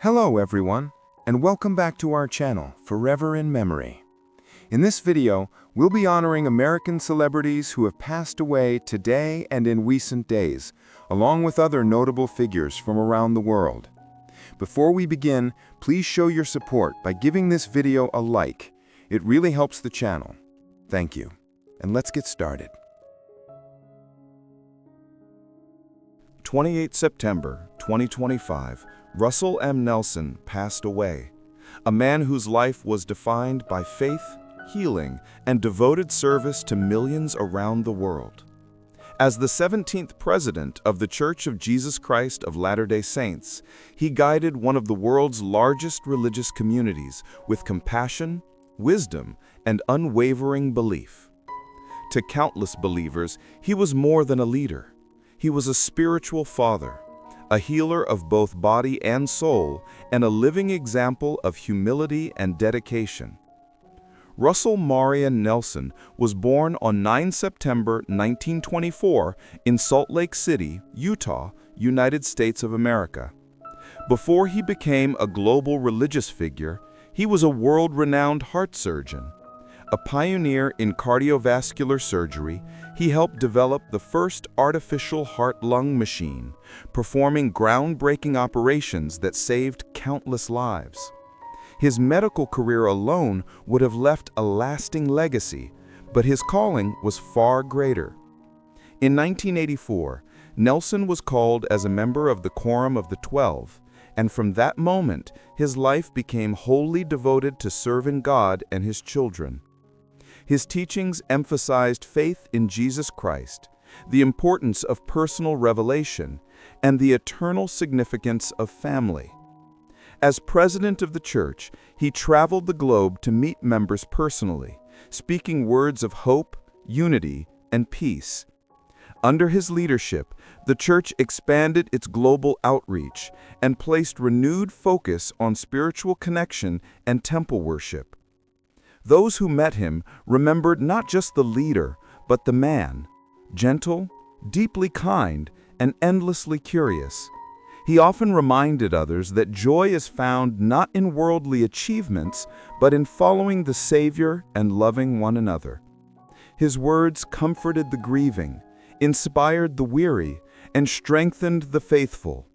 Hello everyone, and welcome back to our channel, Forever in Memory. In this video, we'll be honoring American celebrities who have passed away today and in recent days, along with other notable figures from around the world. Before we begin, please show your support by giving this video a like. It really helps the channel. Thank you. And let's get started. 28 September 2025, Russell M. Nelson passed away, a man whose life was defined by faith, healing, and devoted service to millions around the world. As the 17th president of the Church of Jesus Christ of Latter-day Saints, he guided one of the world's largest religious communities with compassion, wisdom, and unwavering belief. To countless believers, he was more than a leader. He was a spiritual father, a healer of both body and soul, and a living example of humility and dedication. Russell Marion Nelson was born on 9 September 1924 in Salt Lake City, Utah, United States of America. Before he became a global religious figure, he was a world-renowned heart surgeon. A pioneer in cardiovascular surgery, he helped develop the first artificial heart-lung machine, performing groundbreaking operations that saved countless lives. His medical career alone would have left a lasting legacy, but his calling was far greater. In 1984, Nelson was called as a member of the Quorum of the 12, and from that moment, his life became wholly devoted to serving God and his children. His teachings emphasized faith in Jesus Christ, the importance of personal revelation, and the eternal significance of family. As president of the church, he traveled the globe to meet members personally, speaking words of hope, unity, and peace. Under his leadership, the church expanded its global outreach and placed renewed focus on spiritual connection and temple worship. Those who met him remembered not just the leader, but the man, gentle, deeply kind, and endlessly curious. He often reminded others that joy is found not in worldly achievements, but in following the Savior and loving one another. His words comforted the grieving, inspired the weary, and strengthened the faithful.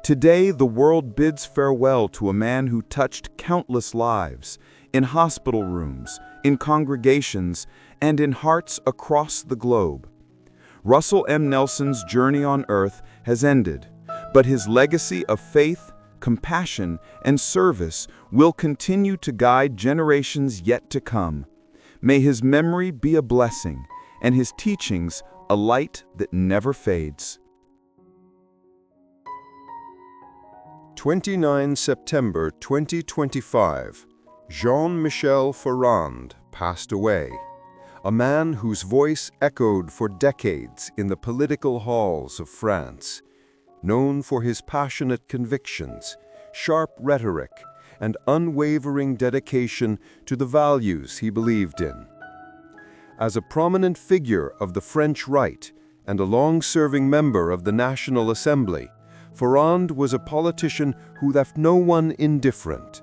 Today, the world bids farewell to a man who touched countless lives, in hospital rooms, in congregations, and in hearts across the globe. Russell M. Nelson's journey on earth has ended, but his legacy of faith, compassion, and service will continue to guide generations yet to come. May his memory be a blessing, and his teachings a light that never fades. 29 September 2025. Jean-Michel passed away, a man whose voice echoed for decades in the political halls of France, known for his passionate convictions, sharp rhetoric, and unwavering dedication to the values he believed in. As a prominent figure of the French right and a long-serving member of the National Assembly, Ferrand was a politician who left no one indifferent.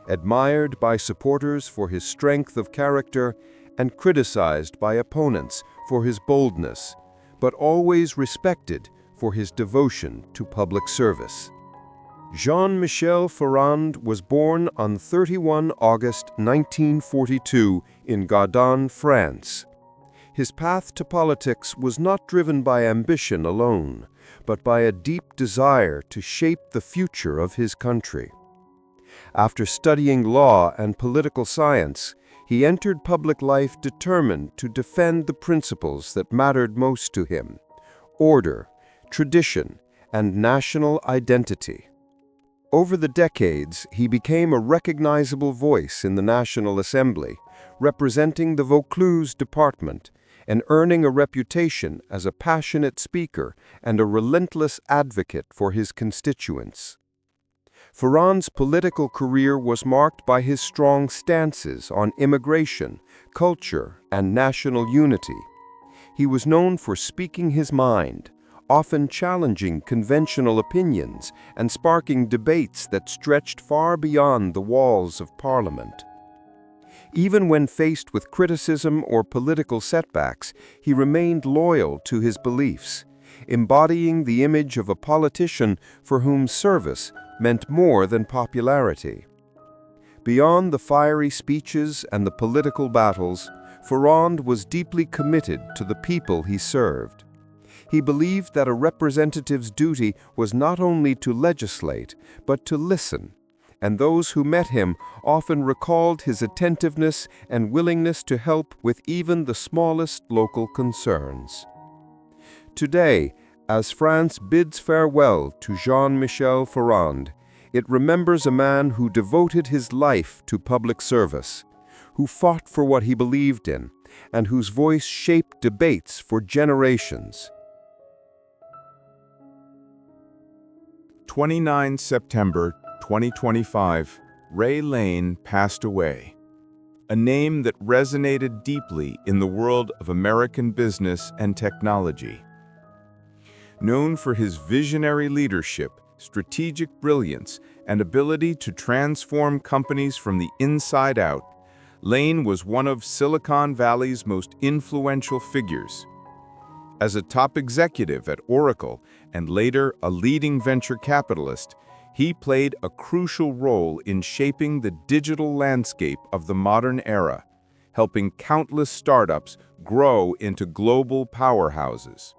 Admired by supporters for his strength of character and criticized by opponents for his boldness, but always respected for his devotion to public service. Jean-Michel Ferrand was born on 31 August 1942 in Gardon, France. His path to politics was not driven by ambition alone, but by a deep desire to shape the future of his country. After studying law and political science, he entered public life determined to defend the principles that mattered most to him: order, tradition, and national identity. Over the decades, he became a recognizable voice in the National Assembly, representing the Vaucluse department and earning a reputation as a passionate speaker and a relentless advocate for his constituents. Ferrand's political career was marked by his strong stances on immigration, culture, and national unity. He was known for speaking his mind, often challenging conventional opinions and sparking debates that stretched far beyond the walls of Parliament. Even when faced with criticism or political setbacks, he remained loyal to his beliefs, embodying the image of a politician for whom service meant more than popularity. Beyond the fiery speeches and the political battles, Ferrand was deeply committed to the people he served. He believed that a representative's duty was not only to legislate, but to listen, and those who met him often recalled his attentiveness and willingness to help with even the smallest local concerns. Today, as France bids farewell to Jean-Michel Ferrand, it remembers a man who devoted his life to public service, who fought for what he believed in, and whose voice shaped debates for generations. 29 September 2025, Ray Lane passed away. A name that resonated deeply in the world of American business and technology. Known for his visionary leadership, strategic brilliance, and ability to transform companies from the inside out, Lane was one of Silicon Valley's most influential figures. As a top executive at Oracle and later a leading venture capitalist, he played a crucial role in shaping the digital landscape of the modern era, helping countless startups grow into global powerhouses.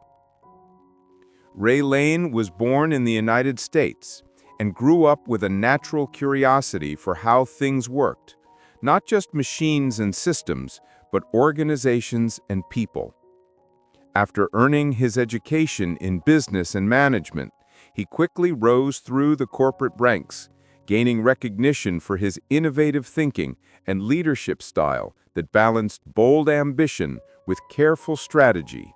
Ray Lane was born in the United States and grew up with a natural curiosity for how things worked, not just machines and systems, but organizations and people. After earning his education in business and management, he quickly rose through the corporate ranks, gaining recognition for his innovative thinking and leadership style that balanced bold ambition with careful strategy.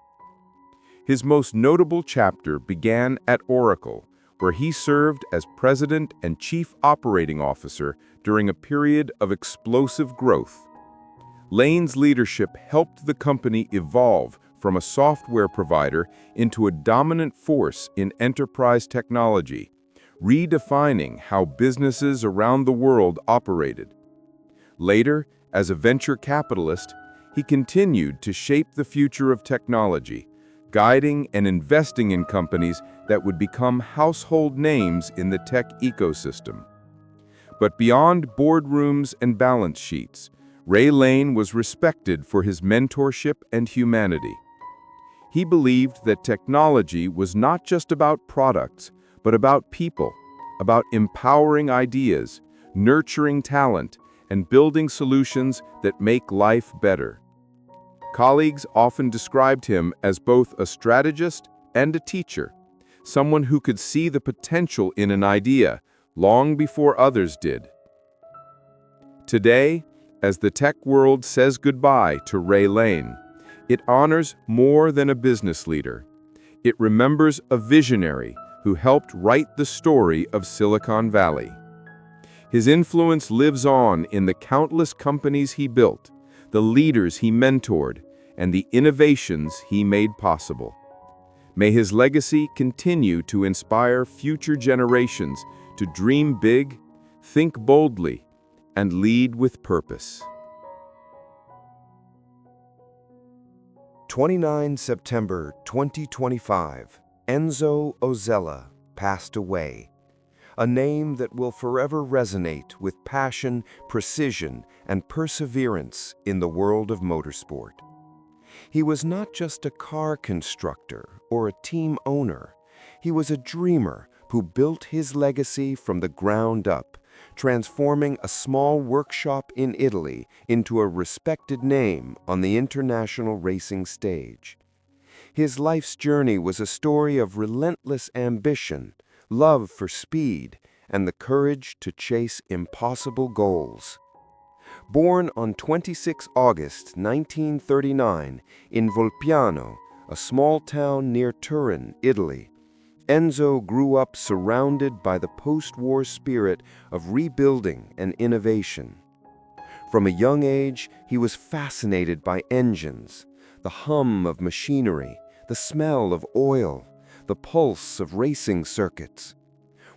His most notable chapter began at Oracle, where he served as president and chief operating officer during a period of explosive growth. Lane's leadership helped the company evolve from a software provider into a dominant force in enterprise technology, redefining how businesses around the world operated. Later, as a venture capitalist, he continued to shape the future of technology, guiding and investing in companies that would become household names in the tech ecosystem. But beyond boardrooms and balance sheets, Ray Lane was respected for his mentorship and humanity. He believed that technology was not just about products, but about people, about empowering ideas, nurturing talent, and building solutions that make life better. Colleagues often described him as both a strategist and a teacher, someone who could see the potential in an idea long before others did. Today, as the tech world says goodbye to Ray Lane, it honors more than a business leader. It remembers a visionary who helped write the story of Silicon Valley. His influence lives on in the countless companies he built, the leaders he mentored, and the innovations he made possible. May his legacy continue to inspire future generations to dream big, think boldly, and lead with purpose. 29 September 2025, Enzo Ozella passed away. A name that will forever resonate with passion, precision, and perseverance in the world of motorsport. He was not just a car constructor or a team owner. He was a dreamer who built his legacy from the ground up, transforming a small workshop in Italy into a respected name on the international racing stage. His life's journey was a story of relentless ambition, love for speed, and the courage to chase impossible goals. Born on 26 August 1939 in Volpiano, a small town near Turin, Italy, Enzo grew up surrounded by the post-war spirit of rebuilding and innovation. From a young age, he was fascinated by engines, the hum of machinery, the smell of oil, the pulse of racing circuits.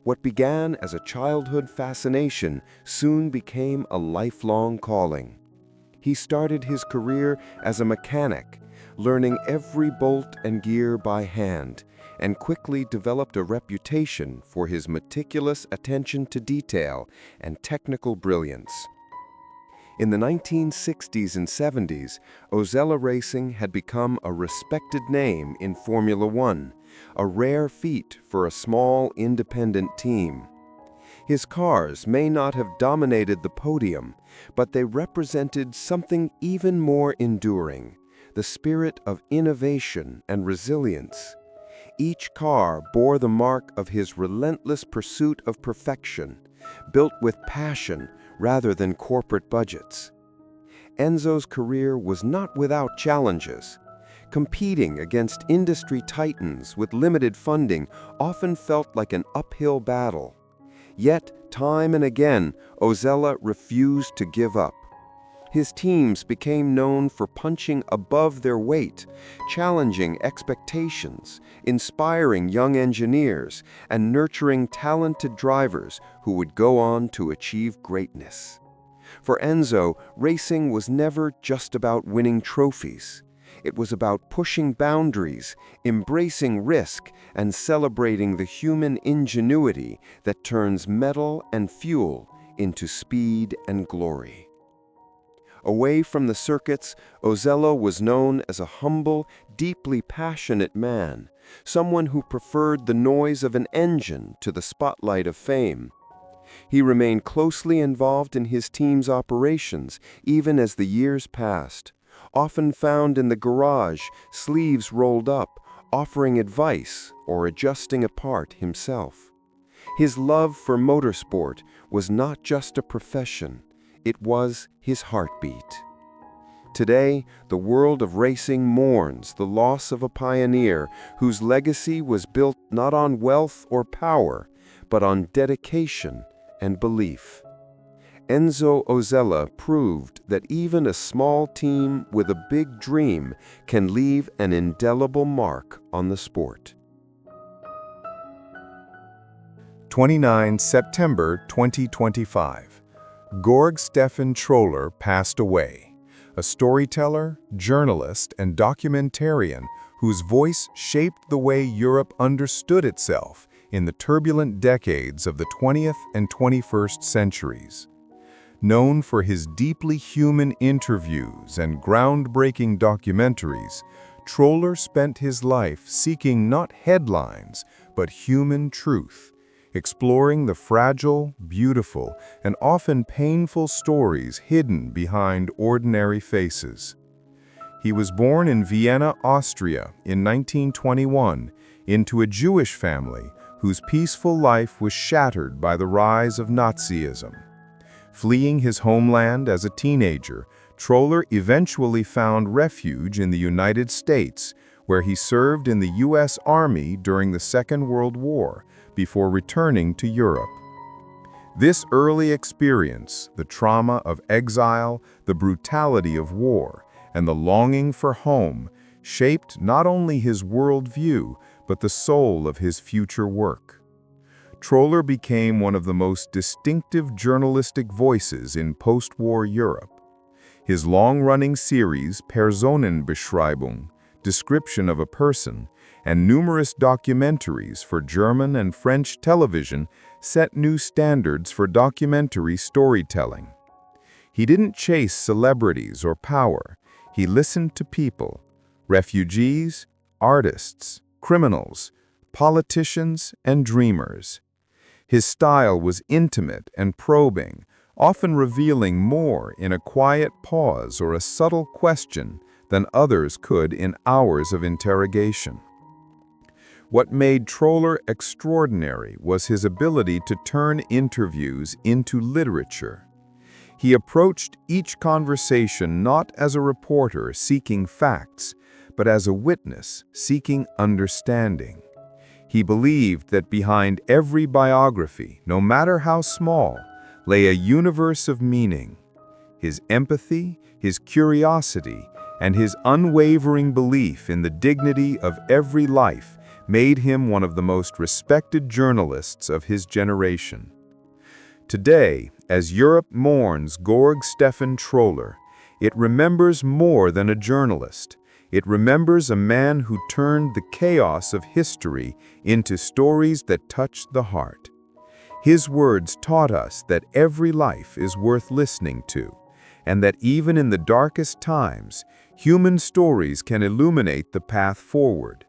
What began as a childhood fascination soon became a lifelong calling. He started his career as a mechanic, learning every bolt and gear by hand, and quickly developed a reputation for his meticulous attention to detail and technical brilliance. In the 1960s and 70s, Ozella Racing had become a respected name in Formula One, a rare feat for a small independent team. His cars may not have dominated the podium, but they represented something even more enduring, the spirit of innovation and resilience. Each car bore the mark of his relentless pursuit of perfection, built with passion rather than corporate budgets. Enzo's career was not without challenges. Competing against industry titans with limited funding often felt like an uphill battle. Yet, time and again, Ozella refused to give up. His teams became known for punching above their weight, challenging expectations, inspiring young engineers, and nurturing talented drivers who would go on to achieve greatness. For Enzo, racing was never just about winning trophies. It was about pushing boundaries, embracing risk, and celebrating the human ingenuity that turns metal and fuel into speed and glory. Away from the circuits, Ozella was known as a humble, deeply passionate man, someone who preferred the noise of an engine to the spotlight of fame. He remained closely involved in his team's operations, even as the years passed, often found in the garage, sleeves rolled up, offering advice or adjusting a part himself. His love for motorsport was not just a profession. It was his heartbeat. Today, the world of racing mourns the loss of a pioneer whose legacy was built not on wealth or power, but on dedication and belief. Enzo Ozella proved that even a small team with a big dream can leave an indelible mark on the sport. 29 September 2025. Georg Stefan Troller passed away, a storyteller, journalist, and documentarian whose voice shaped the way Europe understood itself in the turbulent decades of the 20th and 21st centuries. Known for his deeply human interviews and groundbreaking documentaries, Troller spent his life seeking not headlines, but human truth, exploring the fragile, beautiful, and often painful stories hidden behind ordinary faces. He was born in Vienna, Austria, in 1921, into a Jewish family whose peaceful life was shattered by the rise of Nazism. Fleeing his homeland as a teenager, Troller eventually found refuge in the United States, where he served in the U.S. Army during the Second World War, before returning to Europe. This early experience, the trauma of exile, the brutality of war, and the longing for home, shaped not only his worldview, but the soul of his future work. Troller became one of the most distinctive journalistic voices in post-war Europe. His long-running series, Personenbeschreibung, Description of a Person, and numerous documentaries for German and French television set new standards for documentary storytelling. He didn't chase celebrities or power. He listened to people, refugees, artists, criminals, politicians, and dreamers. His style was intimate and probing, often revealing more in a quiet pause or a subtle question than others could in hours of interrogation. What made Troller extraordinary was his ability to turn interviews into literature. He approached each conversation not as a reporter seeking facts, but as a witness seeking understanding. He believed that behind every biography, no matter how small, lay a universe of meaning. His empathy, his curiosity, and his unwavering belief in the dignity of every life made him one of the most respected journalists of his generation. Today, as Europe mourns Georg Stefan Troller, it remembers more than a journalist. It remembers a man who turned the chaos of history into stories that touched the heart. His words taught us that every life is worth listening to, and that even in the darkest times, human stories can illuminate the path forward.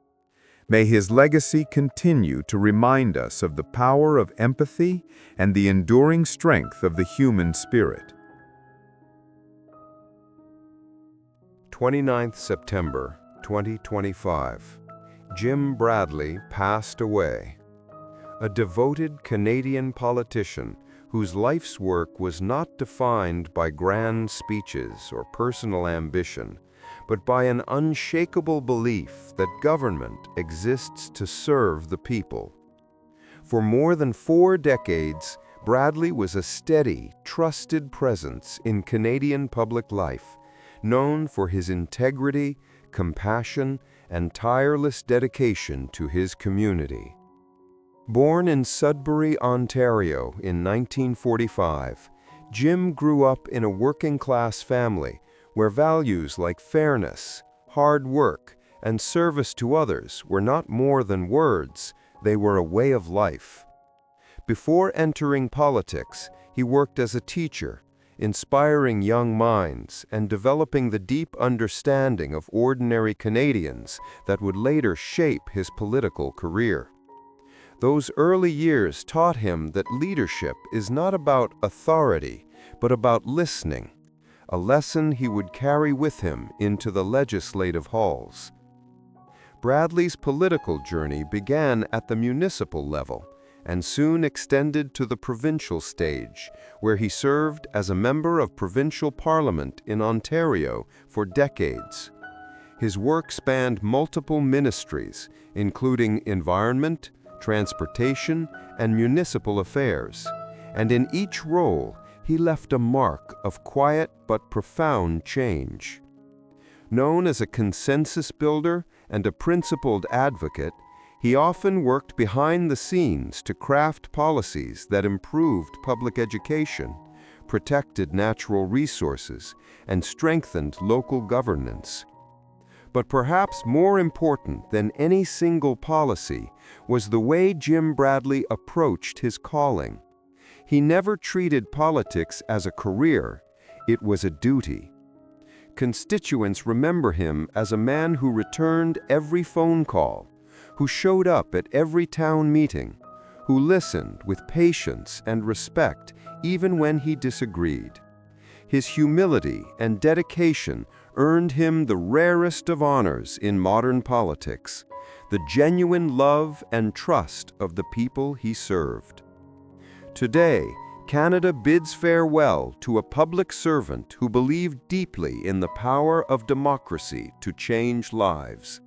May his legacy continue to remind us of the power of empathy and the enduring strength of the human spirit. 29th September 2025. Jim Bradley passed away. A devoted Canadian politician whose life's work was not defined by grand speeches or personal ambition, but by an unshakable belief that government exists to serve the people. For more than 4 decades, Bradley was a steady, trusted presence in Canadian public life, known for his integrity, compassion, and tireless dedication to his community. Born in Sudbury, Ontario in 1945, Jim grew up in a working-class family where values like fairness, hard work, and service to others were not more than words, they were a way of life. Before entering politics, he worked as a teacher, inspiring young minds and developing the deep understanding of ordinary Canadians that would later shape his political career. Those early years taught him that leadership is not about authority, but about listening, a lesson he would carry with him into the legislative halls. Bradley's political journey began at the municipal level and soon extended to the provincial stage, where he served as a member of provincial parliament in Ontario for decades. His work spanned multiple ministries, including environment, transportation, and municipal affairs, and in each role, he left a mark of quiet but profound change. Known as a consensus builder and a principled advocate, he often worked behind the scenes to craft policies that improved public education, protected natural resources, and strengthened local governance. But perhaps more important than any single policy was the way Jim Bradley approached his calling. He never treated politics as a career, it was a duty. Constituents remember him as a man who returned every phone call, who showed up at every town meeting, who listened with patience and respect even when he disagreed. His humility and dedication earned him the rarest of honors in modern politics, the genuine love and trust of the people he served. Today, Canada bids farewell to a public servant who believed deeply in the power of democracy to change lives.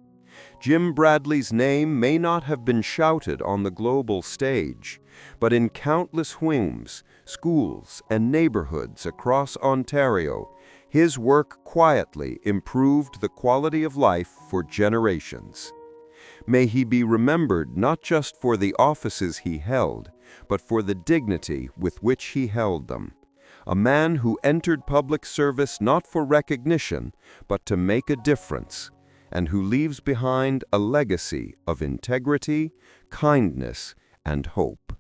Jim Bradley's name may not have been shouted on the global stage, but in countless homes, schools, and neighborhoods across Ontario, his work quietly improved the quality of life for generations. May he be remembered not just for the offices he held, but for the dignity with which he held them. A man who entered public service not for recognition, but to make a difference, and who leaves behind a legacy of integrity, kindness, and hope.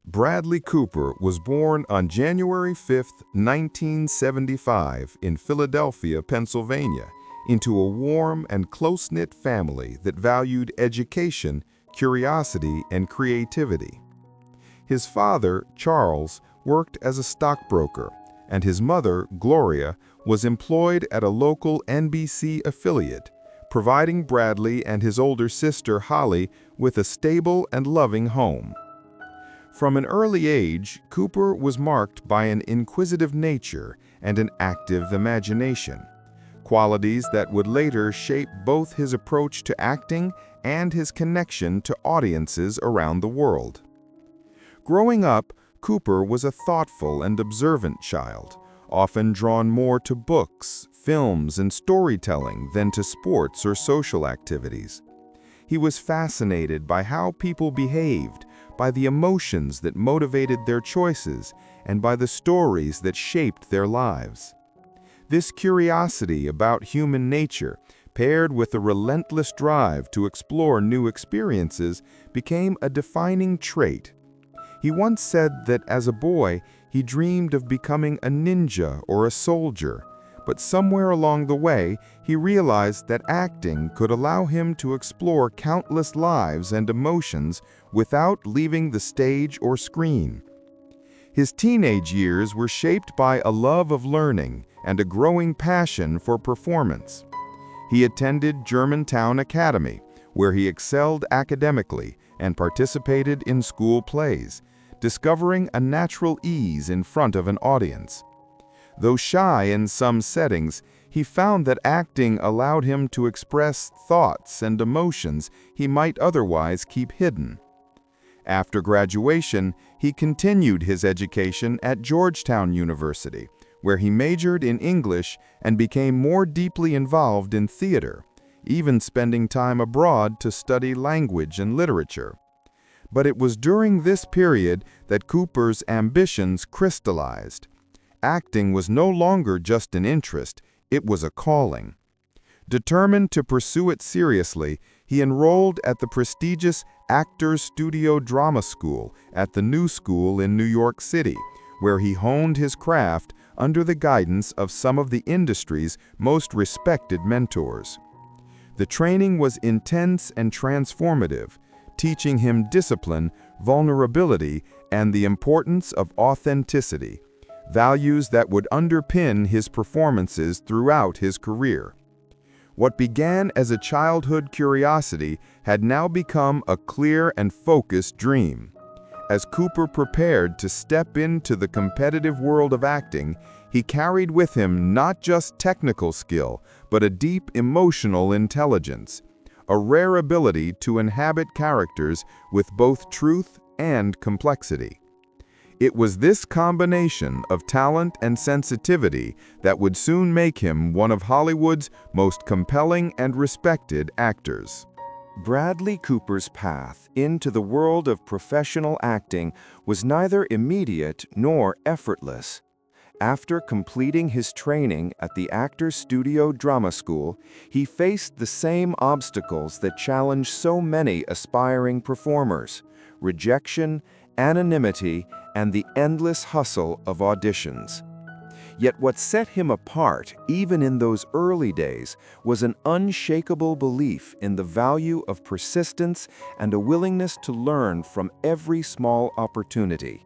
Bradley Cooper was born on January 5, 1975, in Philadelphia, Pennsylvania, into a warm and close-knit family that valued education, curiosity, and creativity. His father, Charles, worked as a stockbroker, and his mother, Gloria, was employed at a local NBC affiliate, providing Bradley and his older sister, Holly, with a stable and loving home. From an early age, Cooper was marked by an inquisitive nature and an active imagination, qualities that would later shape both his approach to acting and his connection to audiences around the world. Growing up, Cooper was a thoughtful and observant child, often drawn more to books, films and storytelling than to sports or social activities. He was fascinated by how people behaved, by the emotions that motivated their choices, and by the stories that shaped their lives. This curiosity about human nature, paired with a relentless drive to explore new experiences, became a defining trait. He once said that as a boy, he dreamed of becoming a ninja or a soldier, but somewhere along the way, he realized that acting could allow him to explore countless lives and emotions without leaving the stage or screen. His teenage years were shaped by a love of learning and a growing passion for performance. He attended Germantown Academy, where he excelled academically and participated in school plays, discovering a natural ease in front of an audience. Though shy in some settings, he found that acting allowed him to express thoughts and emotions he might otherwise keep hidden. After graduation, he continued his education at Georgetown University, where he majored in English and became more deeply involved in theater, even spending time abroad to study language and literature. But it was during this period that Cooper's ambitions crystallized. Acting was no longer just an interest, it was a calling. Determined to pursue it seriously, he enrolled at the prestigious Actors Studio Drama School at the New School in New York City, where he honed his craft under the guidance of some of the industry's most respected mentors. The training was intense and transformative, teaching him discipline, vulnerability, and the importance of authenticity, values that would underpin his performances throughout his career. What began as a childhood curiosity had now become a clear and focused dream. As Cooper prepared to step into the competitive world of acting, he carried with him not just technical skill, but a deep emotional intelligence, a rare ability to inhabit characters with both truth and complexity. It was this combination of talent and sensitivity that would soon make him one of Hollywood's most compelling and respected actors. Bradley Cooper's path into the world of professional acting was neither immediate nor effortless. After completing his training at the Actors Studio Drama School, he faced the same obstacles that challenge so many aspiring performers: rejection, anonymity, and the endless hustle of auditions. Yet what set him apart, even in those early days, was an unshakable belief in the value of persistence and a willingness to learn from every small opportunity.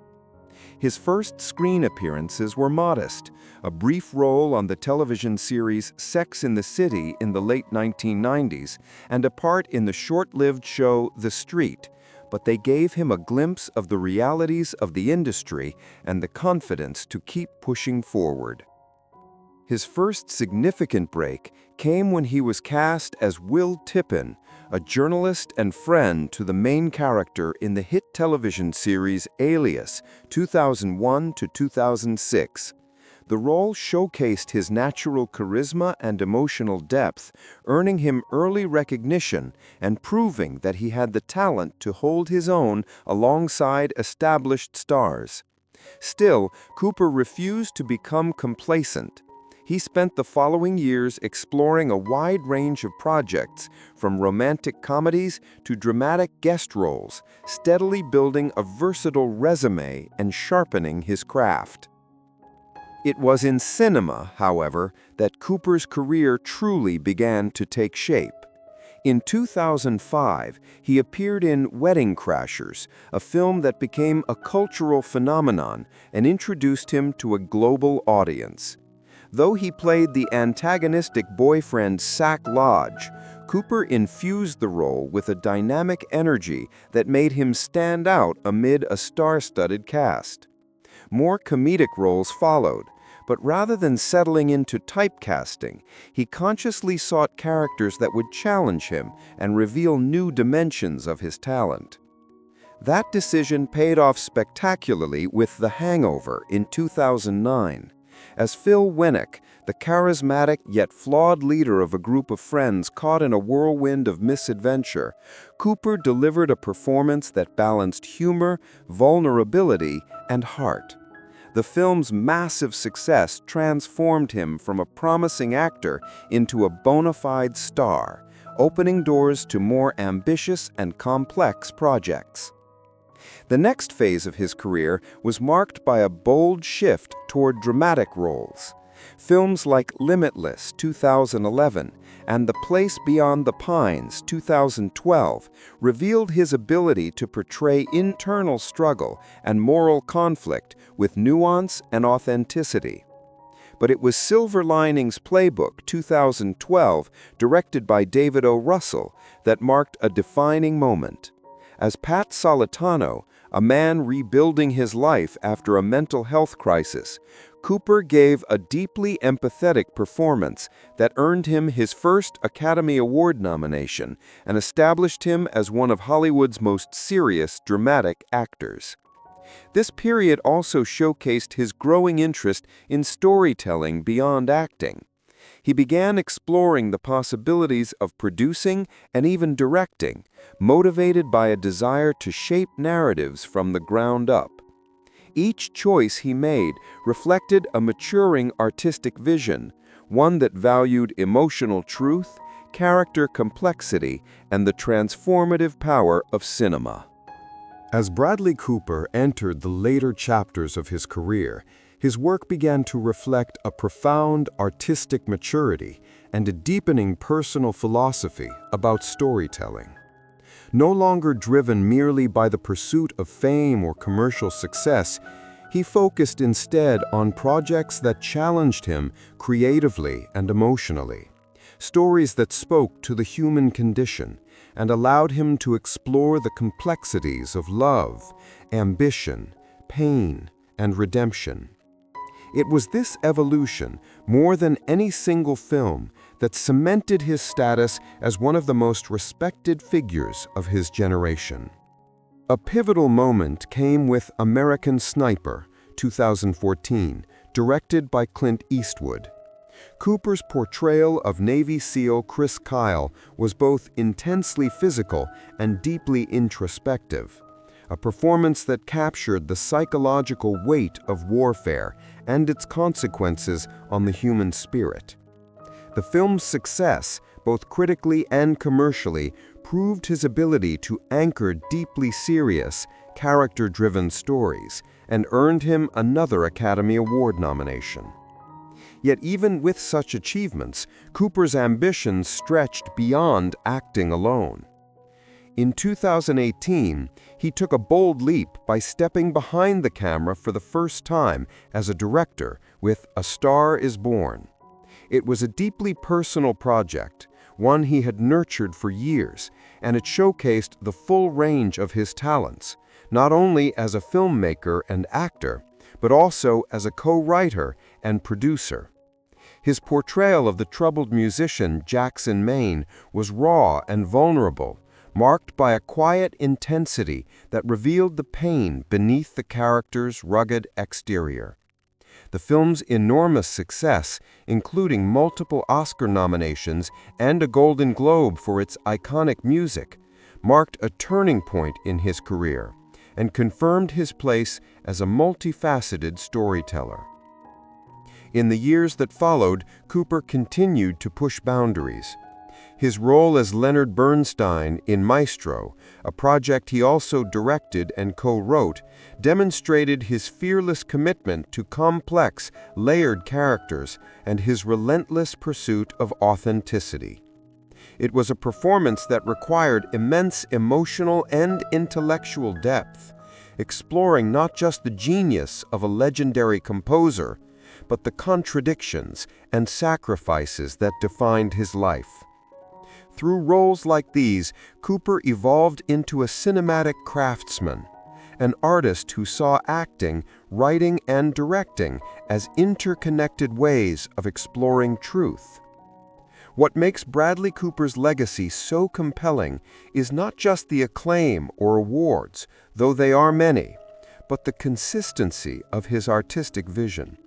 His first screen appearances were modest, a brief role on the television series Sex and the City in the late 1990s, and a part in the short-lived show The Street, but they gave him a glimpse of the realities of the industry and the confidence to keep pushing forward. His first significant break came when he was cast as Will Tippin, a journalist and friend to the main character in the hit television series Alias, 2001 to 2006. The role showcased his natural charisma and emotional depth, earning him early recognition and proving that he had the talent to hold his own alongside established stars. Still, Cooper refused to become complacent. He spent the following years exploring a wide range of projects, from romantic comedies to dramatic guest roles, steadily building a versatile resume and sharpening his craft. It was in cinema, however, that Cooper's career truly began to take shape. In 2005, he appeared in Wedding Crashers, a film that became a cultural phenomenon and introduced him to a global audience. Though he played the antagonistic boyfriend Sack Lodge, Cooper infused the role with a dynamic energy that made him stand out amid a star-studded cast. More comedic roles followed, but rather than settling into typecasting, he consciously sought characters that would challenge him and reveal new dimensions of his talent. That decision paid off spectacularly with The Hangover in 2009. As Phil Winnick, the charismatic yet flawed leader of a group of friends caught in a whirlwind of misadventure, Cooper delivered a performance that balanced humor, vulnerability, and heart. The film's massive success transformed him from a promising actor into a bona fide star, opening doors to more ambitious and complex projects. The next phase of his career was marked by a bold shift toward dramatic roles. Films like Limitless, 2011, and The Place Beyond the Pines, 2012, revealed his ability to portray internal struggle and moral conflict with nuance and authenticity. But it was Silver Linings Playbook, 2012, directed by David O. Russell, that marked a defining moment. As Pat Solitano, a man rebuilding his life after a mental health crisis, Cooper gave a deeply empathetic performance that earned him his first Academy Award nomination and established him as one of Hollywood's most serious dramatic actors. This period also showcased his growing interest in storytelling beyond acting. He began exploring the possibilities of producing and even directing, motivated by a desire to shape narratives from the ground up. Each choice he made reflected a maturing artistic vision, one that valued emotional truth, character complexity, and the transformative power of cinema. As Bradley Cooper entered the later chapters of his career, his work began to reflect a profound artistic maturity and a deepening personal philosophy about storytelling. No longer driven merely by the pursuit of fame or commercial success, he focused instead on projects that challenged him creatively and emotionally, stories that spoke to the human condition and allowed him to explore the complexities of love, ambition, pain, and redemption. It was this evolution, more than any single film, that cemented his status as one of the most respected figures of his generation. A pivotal moment came with American Sniper, 2014, directed by Clint Eastwood. Cooper's portrayal of Navy SEAL Chris Kyle was both intensely physical and deeply introspective, a performance that captured the psychological weight of warfare and its consequences on the human spirit. The film's success, both critically and commercially, proved his ability to anchor deeply serious, character-driven stories and earned him another Academy Award nomination. Yet even with such achievements, Cooper's ambitions stretched beyond acting alone. In 2018, he took a bold leap by stepping behind the camera for the first time as a director with A Star is Born. It was a deeply personal project, one he had nurtured for years, and it showcased the full range of his talents, not only as a filmmaker and actor, but also as a co-writer and producer. His portrayal of the troubled musician Jackson Maine was raw and vulnerable, marked by a quiet intensity that revealed the pain beneath the character's rugged exterior. The film's enormous success, including multiple Oscar nominations and a Golden Globe for its iconic music, marked a turning point in his career and confirmed his place as a multifaceted storyteller. In the years that followed, Cooper continued to push boundaries. His role as Leonard Bernstein in Maestro, a project he also directed and co-wrote, demonstrated his fearless commitment to complex, layered characters and his relentless pursuit of authenticity. It was a performance that required immense emotional and intellectual depth, exploring not just the genius of a legendary composer, but the contradictions and sacrifices that defined his life. Through roles like these, Cooper evolved into a cinematic craftsman, an artist who saw acting, writing, and directing as interconnected ways of exploring truth. What makes Bradley Cooper's legacy so compelling is not just the acclaim or awards, though they are many, but the consistency of his artistic vision.